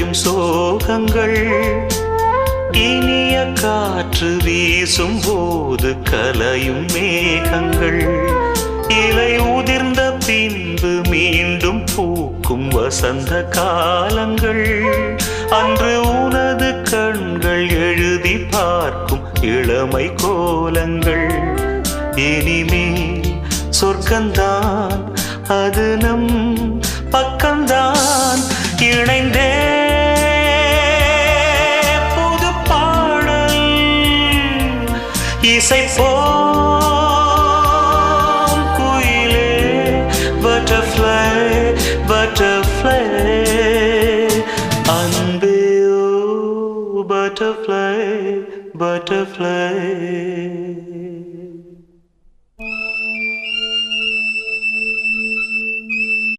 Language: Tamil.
எழும் சோகங்கள் இனிய காற்று வீசும் போது கலையும் மேகங்கள் இலை உதிர்ந்த பின்பு மீண்டும் பூக்கும் வசந்த காலங்கள் அன்று உனது கண்கள் எழுதி பார்க்கும் இளமை கோலங்கள் இனிமேல் சொர்க்கந்தான் அது நம் பக்கம்தான் இணைந்தே புது பாடல் இசை போம் குயிலே butterfly butterfly அன்பே ஓ butterfly butterfly